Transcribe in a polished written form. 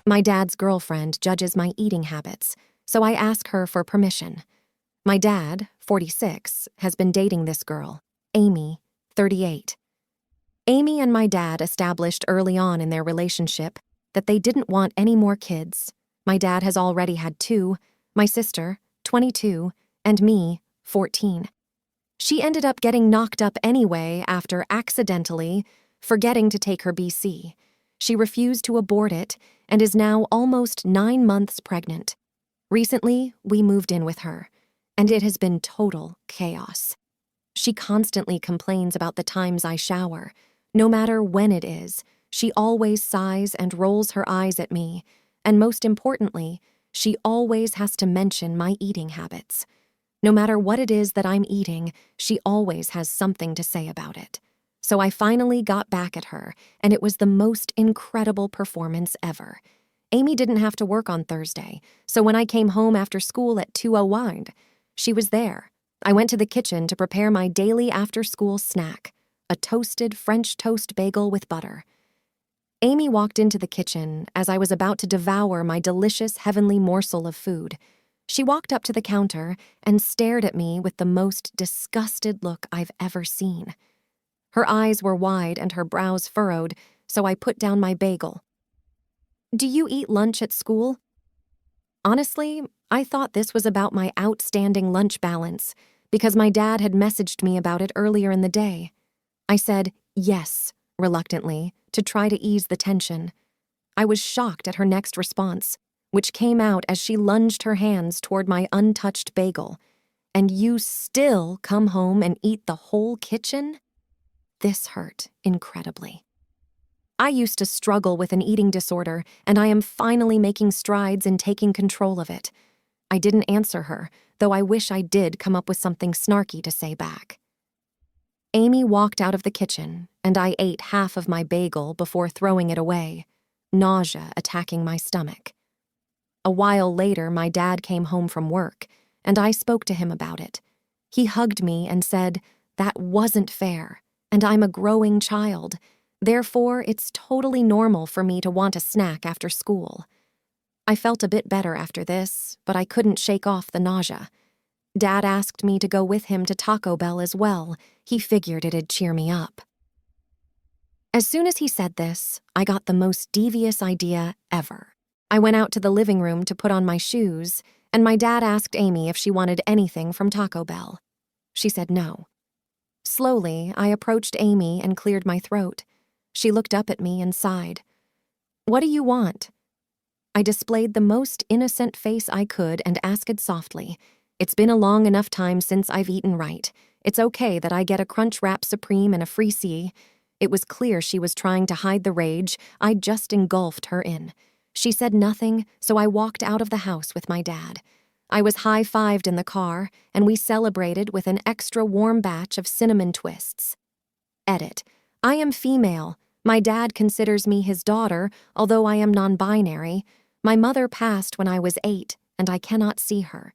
My dad's girlfriend judges my eating habits, so I ask her for permission. My dad, 46, has been dating this girl, Amy, 38. Amy and my dad established early on in their relationship that they didn't want any more kids. My dad has already had 2, my sister, 22, and me, 14. She ended up getting knocked up anyway after accidentally forgetting to take her BC. She refused to abort it and is now almost 9 months pregnant. Recently, we moved in with her, and it has been total chaos. She constantly complains about the times I shower. No matter when it is, she always sighs and rolls her eyes at me, and most importantly, she always has to mention my eating habits. No matter what it is that I'm eating, she always has something to say about it. So I finally got back at her, and it was the most incredible performance ever. Amy didn't have to work on Thursday, so when I came home after school at 2:01, she was there. I went to the kitchen to prepare my daily after-school snack, a toasted French toast bagel with butter. Amy walked into the kitchen as I was about to devour my delicious heavenly morsel of food. She walked up to the counter and stared at me with the most disgusted look I've ever seen. Her eyes were wide and her brows furrowed, so I put down my bagel. "Do you eat lunch at school?" Honestly, I thought this was about my outstanding lunch balance, because my dad had messaged me about it earlier in the day. I said yes, reluctantly, to try to ease the tension. I was shocked at her next response, which came out as she lunged her hands toward my untouched bagel. "And you still come home and eat the whole kitchen?" This hurt incredibly. I used to struggle with an eating disorder, and I am finally making strides in taking control of it. I didn't answer her, though I wish I did come up with something snarky to say back. Amy walked out of the kitchen, and I ate half of my bagel before throwing it away, nausea attacking my stomach. A while later, my dad came home from work, and I spoke to him about it. He hugged me and said, "That wasn't fair, and I'm a growing child. Therefore, it's totally normal for me to want a snack after school." I felt a bit better after this, but I couldn't shake off the nausea. Dad asked me to go with him to Taco Bell as well. He figured it'd cheer me up. As soon as he said this, I got the most devious idea ever. I went out to the living room to put on my shoes, and my dad asked Amy if she wanted anything from Taco Bell. She said no. Slowly, I approached Amy and cleared my throat. She looked up at me and sighed. "What do you want?" I displayed the most innocent face I could and asked softly, "It's been a long enough time since I've eaten right. It's okay that I get a Crunchwrap Supreme and a free C." It was clear she was trying to hide the rage I'd just engulfed her in. She said nothing, so I walked out of the house with my dad. I was high-fived in the car, and we celebrated with an extra warm batch of cinnamon twists. Edit. I am female. My dad considers me his daughter, although I am non-binary. My mother passed when I was 8, and I cannot see her.